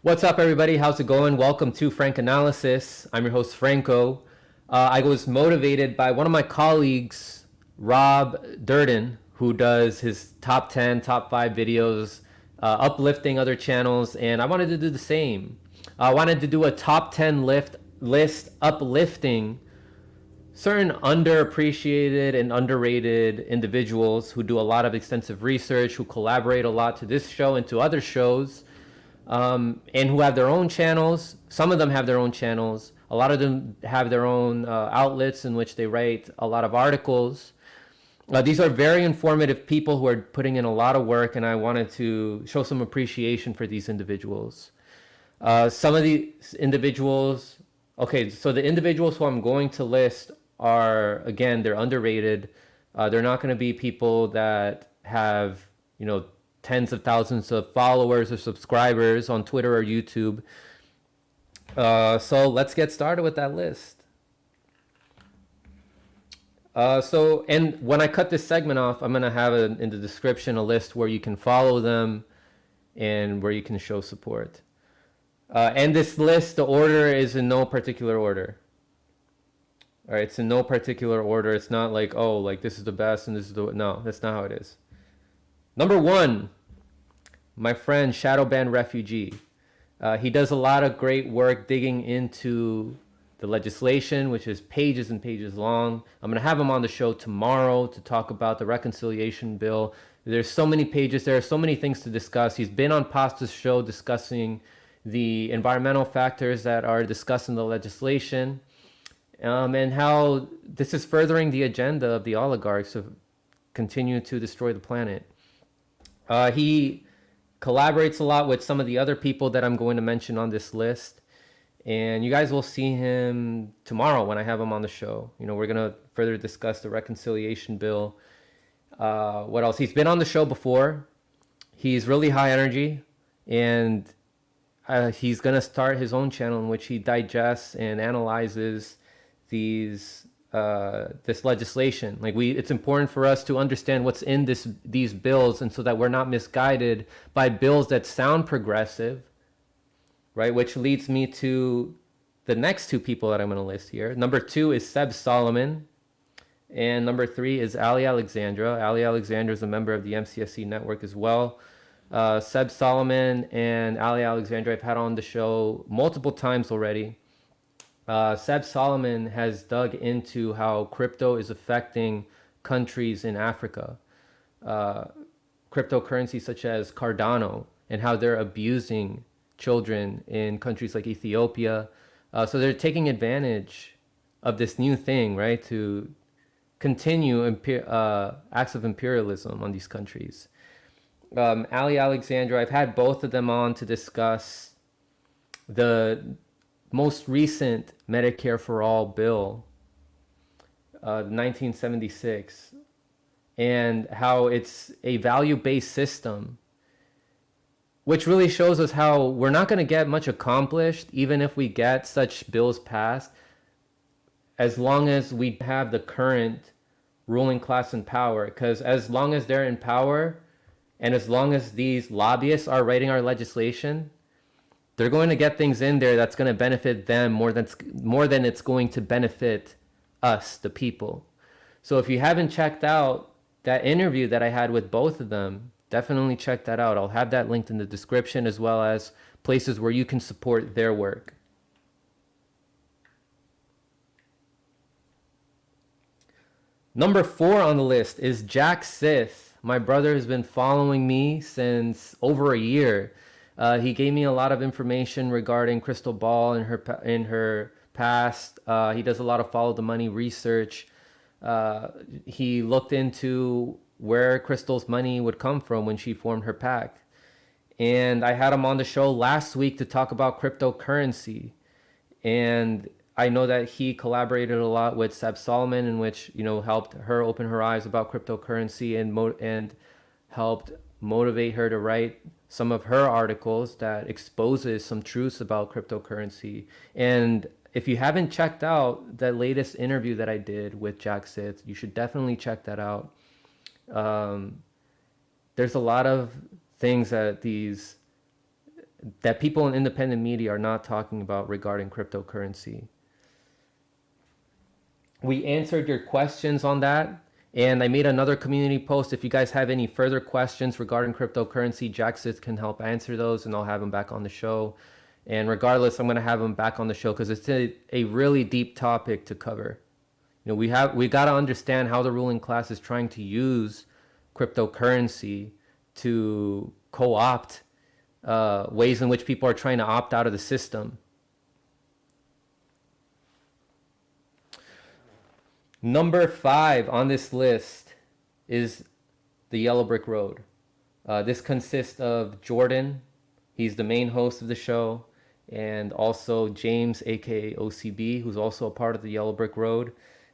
What's up, everybody? How's it going? Welcome to Frank Analysis. I'm your host, Franco. I was motivated by one of my colleagues, Rob Durden, who does his top 10, top 5 videos, uplifting other channels, and I wanted to do the same. I wanted to do a top 10 list uplifting certain underappreciated and underrated individuals who do a lot of extensive research, who collaborate a lot to this show and to other shows, and who have their own channels. Some of them have their own channels. A lot of them have their own outlets in which they write a lot of articles. These are very informative people who are putting in a lot of work, and I wanted to show some appreciation for these individuals. Some of these individuals, okay, so the individuals who I'm going to list are, again, they're underrated. They're not going to be people that have, tens of thousands of followers or subscribers on Twitter or YouTube. So let's get started with that list. And when I cut this segment off, I'm going to have in the description a list where you can follow them and where you can show support. And this list, the order is in no particular order. All right, it's in no particular order. It's not like, oh, like this is the best and this is the... No, that's not how it is. Number 1, my friend Shadowban Refugee. He does a lot of great work digging into the legislation, which is pages and pages long. I'm going to have him on the show tomorrow to talk about the reconciliation bill. There's so many pages there, so many things to discuss. He's been on Pasta's show discussing the environmental factors that are discussed in the legislation, and how this is furthering the agenda of the oligarchs to continue to destroy the planet. He collaborates a lot with some of the other people that I'm going to mention on this list, and you guys will see him tomorrow when I have him on the show. We're going to further discuss the reconciliation bill. What else? He's been on the show before. He's really high energy, and he's going to start his own channel in which he digests and analyzes this legislation. It's important for us to understand what's in these bills, and so that we're not misguided by bills that sound progressive, right? Which leads me to the next two people that I'm going to list here. Number 2 is Seb Solomon, and number 3 is Ali Alexandra. Ali Alexandra is a member of the MCSC network as well. Seb Solomon and Ali Alexandra I've had on the show multiple times already. Seb Solomon has dug into how crypto is affecting countries in Africa. Cryptocurrencies such as Cardano, and how they're abusing children in countries like Ethiopia. So they're taking advantage of this new thing, right, to continue acts of imperialism on these countries. Ali Alexandra, I've had both of them on to discuss the most recent Medicare for All bill, 1976, and how it's a value-based system, which really shows us how we're not going to get much accomplished even if we get such bills passed, as long as we have the current ruling class in power. Because as long as they're in power, and as long as these lobbyists are writing our legislation, they're going to get things in there that's going to benefit them more than it's going to benefit us, the people. So if you haven't checked out that interview that I had with both of them, definitely check that out. I'll have that linked in the description, as well as places where you can support their work. Number 4 on the list is Jack Sitt. My brother has been following me since over a year. He gave me a lot of information regarding Crystal Ball and her past. He does a lot of follow the money research. He looked into where Crystal's money would come from when she formed her PAC. And I had him on the show last week to talk about cryptocurrency. And I know that he collaborated a lot with Seb Solomon, in which, helped her open her eyes about cryptocurrency and helped motivate her to write some of her articles that exposes some truths about cryptocurrency. And if you haven't checked out that latest interview that I did with Jack Sitt, you should definitely check that out. There's a lot of things that these that people in independent media are not talking about regarding cryptocurrency. We answered your questions on that, and I made another community post. If you guys have any further questions regarding cryptocurrency, Jack Sith can help answer those, and I'll have him back on the show. And regardless, I'm going to have him back on the show because it's a really deep topic to cover. You know, we got to understand how the ruling class is trying to use cryptocurrency to co-opt ways in which people are trying to opt out of the system. Number 5 on this list is the Yellow Brick Road. This consists of Jordan. He's the main host of the show. And also James, aka OCB, who's also a part of the Yellow Brick Road.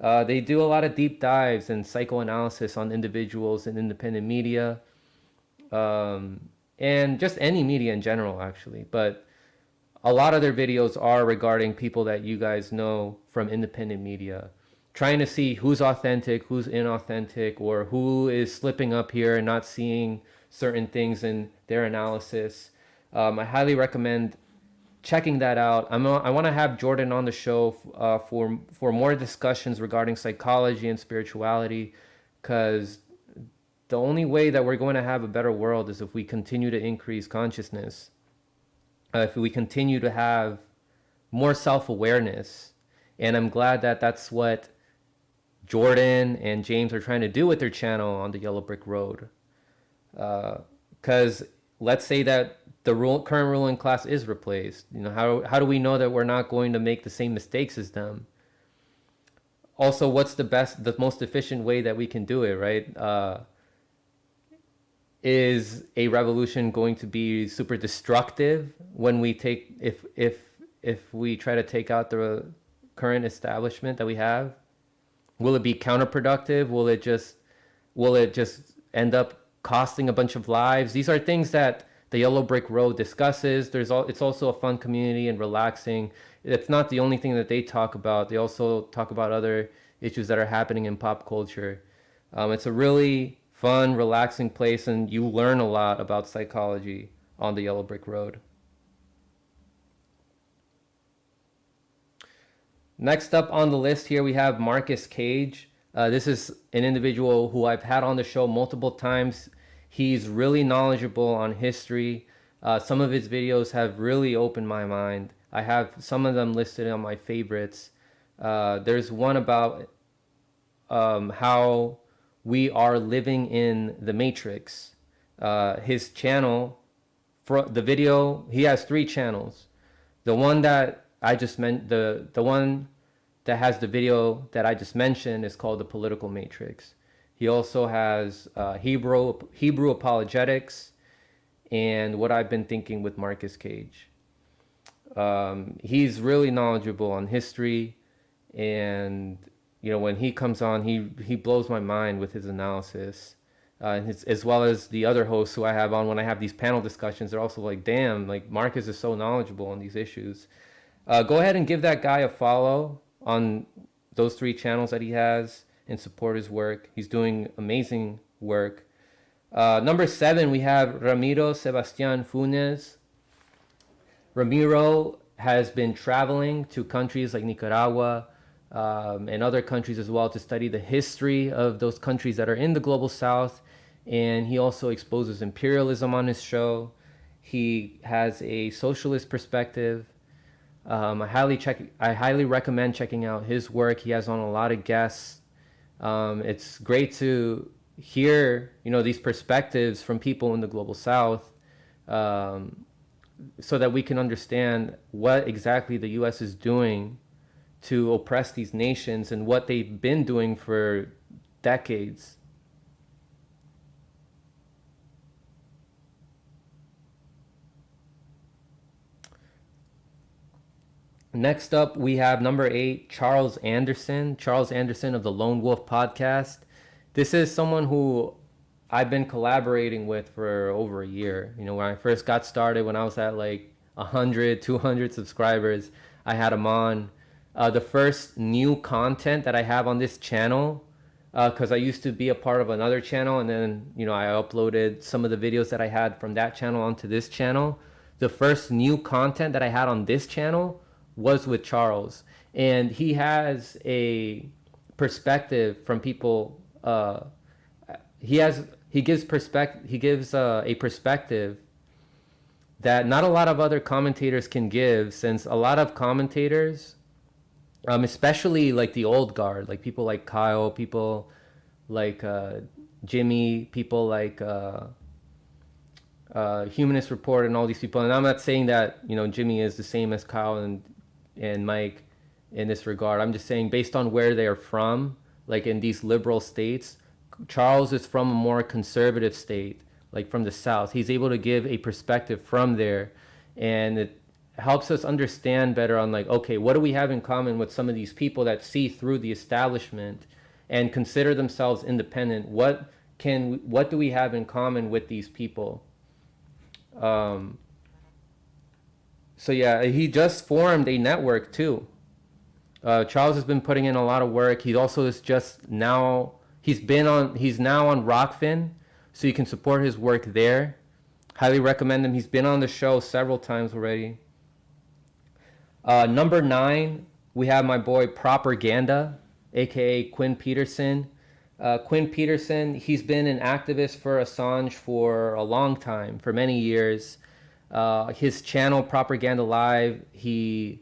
They do a lot of deep dives and psychoanalysis on individuals in independent media. And just any media in general, actually. But a lot of their videos are regarding people that you guys know from independent media, trying to see who's authentic, who's inauthentic, or who is slipping up here and not seeing certain things in their analysis. I highly recommend checking that out. I want to have Jordan on the show for more discussions regarding psychology and spirituality, because the only way that we're going to have a better world is if we continue to increase consciousness, if we continue to have more self-awareness. And I'm glad that that's what Jordan and James are trying to do with their channel on the Yellow Brick Road. Because let's say that the current ruling class is replaced. You know, how do we know that we're not going to make the same mistakes as them? Also, what's the most efficient way that we can do it, right? Is a revolution going to be super destructive when we take if we try to take out the current establishment that we have? Will it be counterproductive? Will it just end up costing a bunch of lives? These are things that the Yellow Brick Road discusses. It's also a fun community and relaxing. It's not the only thing that they talk about. They also talk about other issues that are happening in pop culture. It's a really fun, relaxing place, and you learn a lot about psychology on the Yellow Brick Road. Next up on the list here, we have Marcus Cage. This is an individual who I've had on the show multiple times. He's really knowledgeable on history. Some of his videos have really opened my mind. I have some of them listed on my favorites. There's one about how we are living in the Matrix. His channel, for the video, he has 3 channels. The one that I just meant, the one that has the video that I just mentioned is called The Political Matrix. He also has Hebrew Apologetics and What I've Been Thinking with Marcus Cage. He's really knowledgeable on history, and you know, when he comes on, he blows my mind with his analysis. As well as the other hosts who I have on when I have these panel discussions, they're also like, damn, like Marcus is so knowledgeable on these issues. Go ahead and give that guy a follow on those 3 channels that he has and support his work. He's doing amazing work. Number 7, we have Ramiro Sebastian Funes. Ramiro has been traveling to countries like Nicaragua and other countries as well to study the history of those countries that are in the global south. And he also exposes imperialism on his show. He has a socialist perspective. I highly recommend checking out his work. He has on a lot of guests. It's great to hear, you know, these perspectives from people in the global south, so that we can understand what exactly the U.S. is doing to oppress these nations and what they've been doing for decades. Next up, we have number 8, Charles Anderson. Charles Anderson of the Lone Wolf Podcast. This is someone who I've been collaborating with for over a year. You know, when I first got started, when I was at like 100, 200 subscribers, I had him on. The first new content that I have on this channel, because I used to be a part of another channel, and then, you know, I uploaded some of the videos that I had from that channel onto this channel. the first new content that I had on this channel was with Charles, and he has a perspective from people. He gives a perspective that not a lot of other commentators can give, since a lot of commentators, especially like the old guard, like people like Kyle, people like Jimmy, people like Humanist Report, and all these people. And I'm not saying that, you know, Jimmy is the same as Kyle and Mike in this regard. I'm just saying, based on where they are from, like in these liberal states, Charles is from a more conservative state, like from the South. He's able to give a perspective from there, and it helps us understand better on, like, okay, what do we have in common with some of these people that see through the establishment and consider themselves independent? What do we have in common with these people? So yeah, he just formed a network too. Charles has been putting in a lot of work. He also is just now, he's now on Rockfin, so you can support his work there. Highly recommend him. He's been on the show several times already. Number 9, we have my boy Propaganda, aka Quinn Peterson. Quinn Peterson, he's been an activist for Assange for a long time, for many years. His channel, Propaganda Live, he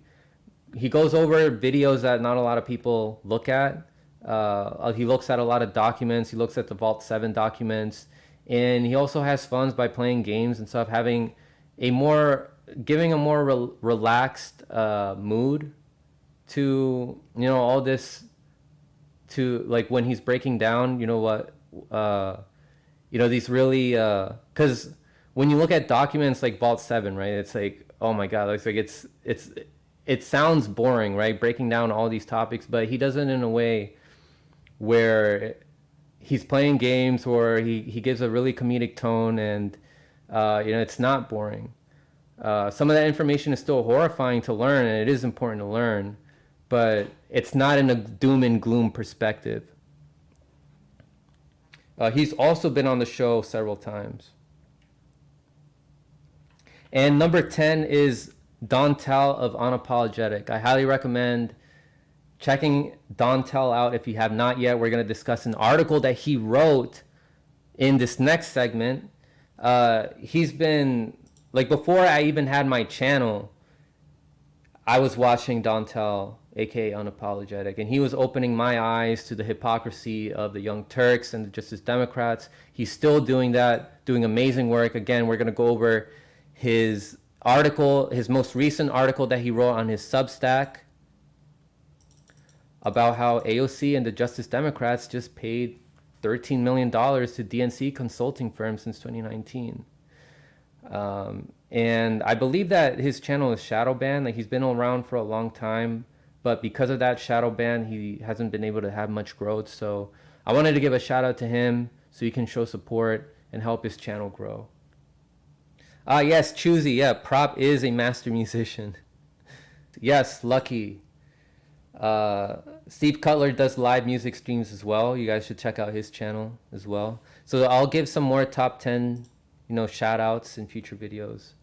goes over videos that not a lot of people look at. He looks at a lot of documents. He looks at the Vault 7 documents. And he also has fun by playing games and stuff, giving a more relaxed mood to, you know, all this, to like when he's breaking down, you know, what, you know, these really, because when you look at documents like Vault 7, right, it's like, oh my God, it's like, it sounds boring, right, breaking down all these topics, but he does it in a way where he's playing games, or he gives a really comedic tone, and you know, it's not boring. Some of that information is still horrifying to learn, and it is important to learn, but it's not in a doom and gloom perspective. He's also been on the show several times. And number 10 is Dontel of Unapologetic. I highly recommend checking Dontel out if you have not yet. We're going to discuss an article that he wrote in this next segment. He's been, like, before I even had my channel, I was watching Dontel, aka Unapologetic, and he was opening my eyes to the hypocrisy of the Young Turks and the Justice Democrats. He's still doing that, doing amazing work. Again, we're going to go over his article, his most recent article that he wrote on his Substack, about how AOC and the Justice Democrats just paid $13 million to DNC consulting firms since 2019. And I believe that his channel is shadow banned. Like, he's been around for a long time, but because of that shadow ban, he hasn't been able to have much growth. So I wanted to give a shout out to him so you can show support and help his channel grow. Yes, Choosy. Yeah, Prop is a master musician. Yes, Lucky. Steve Cutler does live music streams as well. You guys should check out his channel as well. So I'll give some more top 10, you know, shout outs in future videos.